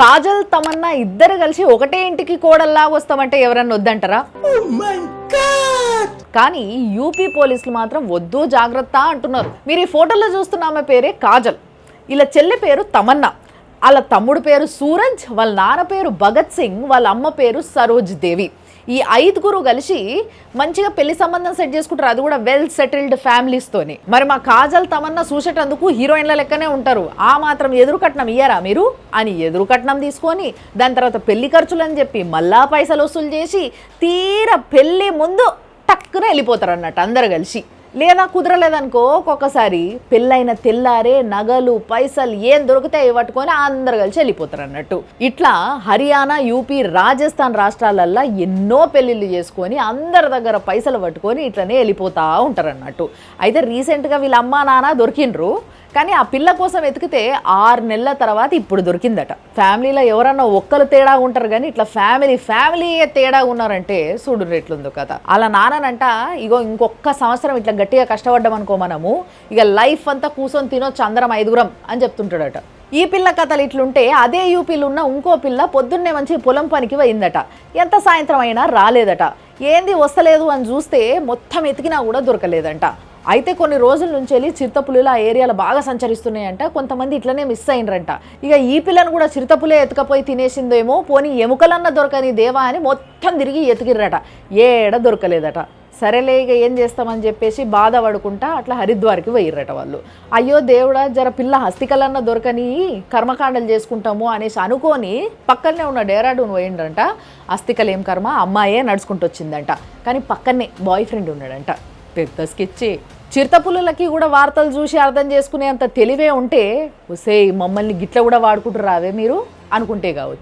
కాజల్ తమన్నా ఇద్దరు కలిసి ఒకటే ఇంటికి కోడల్లాగా వస్తామంటే ఎవరన్నా వద్దంటారా? కానీ యూపీ పోలీసులు మాత్రం వద్దు జాగ్రత్త అంటున్నారు. మీరు ఈ ఫోటోలో చూస్తున్న ఆమె పేరే కాజల్, ఇలా చెల్లె పేరు తమన్నా, వాళ్ళ తమ్ముడు పేరు సూరజ్, వాళ్ళ నాన్న పేరు భగత్ సింగ్, వాళ్ళ అమ్మ పేరు సరోజ్ దేవి. ఈ ఐదుగురు కలిసి మంచిగా పెళ్లి సంబంధం సెట్ చేసుకుంటారు, అది కూడా వెల్ సెటిల్డ్ ఫ్యామిలీస్తోని. మరి మా కాజల్ తమన్నా చూసేటందుకు హీరోయిన్ల లెక్కనే ఉంటారు. ఆ మాత్రం ఎదురు కట్నం ఇయ్యారా మీరు అని ఎదురు కట్నం తీసుకొని దాని తర్వాత పెళ్లి ఖర్చులు అని చెప్పి మళ్ళా పైసలు వసూలు చేసి తీర పెళ్లి ముందు టక్కున వెళ్ళిపోతారు అన్నట్టు అందరు కలిసి. లేదా కుదరలేదనుకో ఒక్కొక్కసారి పెళ్ళైన తెల్లారే నగలు పైసలు ఏం దొరుకుతాయి పట్టుకొని అందరు కలిసి వెళ్ళిపోతారు అన్నట్టు. ఇట్లా హర్యానా, యూపీ, రాజస్థాన్ రాష్ట్రాలల్లో ఎన్నో పెళ్ళిళ్ళు చేసుకొని అందరి దగ్గర పైసలు పట్టుకొని ఇట్లనే వెళ్ళిపోతూ ఉంటారు అన్నట్టు. అయితే రీసెంట్గా వీళ్ళ అమ్మా నాన్న దొరికిండ్రు, కానీ ఆ పిల్ల కోసం వెతికితే 6 నెలల తర్వాత ఇప్పుడు దొరికిందట. ఫ్యామిలీలో ఎవరన్నా ఒక్కరు తేడా ఉంటారు, కానీ ఇట్లా ఫ్యామిలీ తేడా ఉన్నారంటే చూడు ఎట్లుందో కదా. అలా నానంట ఇగో ఇంకొక సంవత్సరం ఇట్లా గట్టిగా కష్టపడ్డాం అనుకో మనము ఇక లైఫ్ అంతా కూర్చొని తినొచ్చు అందరం 5గురం అని చెప్తుంటాడట. ఈ పిల్ల కథలు ఇట్లుంటే అదే యూపీలో ఉన్న ఇంకో పిల్ల పొద్దున్నే మంచి పొలం పనికి పోయిందట, ఎంత సాయంత్రం అయినా రాలేదట. ఏంది వస్తలేదు అని చూస్తే మొత్తం ఎతికినా కూడా దొరకలేదంట. అయితే కొన్ని రోజుల నుంచి వెళ్ళి చిరుతపులులు ఆ ఏరియాలో బాగా సంచరిస్తున్నాయంట, కొంతమంది ఇట్లనే మిస్ అయినరంట. ఇక ఈ పిల్లను కూడా చిరుతపులే ఎత్తుకపోయి తినేసిందేమో, పోనీ ఎముకలన్నా దొరకని దేవా అని మొత్తం తిరిగి ఎతికిర్రట, ఏడ దొరకలేదట. సరేలే ఇక ఏం చేస్తామని చెప్పేసి బాధపడుకుంటా అట్లా హరిద్వార్కి పోయిర్రట వాళ్ళు. అయ్యో దేవుడా జర పిల్ల హస్తికలన్నా దొరకని కర్మకాండలు చేసుకుంటాము అనేసి అనుకొని పక్కనే ఉన్న డేరాడూన్ పోయిండంట. హస్తికలు ఏం కర్మ, అమ్మాయే నడుచుకుంటూ వచ్చిందంట, కానీ పక్కనే బాయ్ ఫ్రెండ్ ఉన్నాడంట. పెద్ద స్కెచ్. చిరుతపుల్లలకి కూడా వార్తలు చూసి అర్థం చేసుకునే అంత తెలివే ఉంటే ఒసే మమ్మల్ని గిట్ల కూడా వాడుకుంటూ రావే మీరు అనుకుంటే కావచ్చు.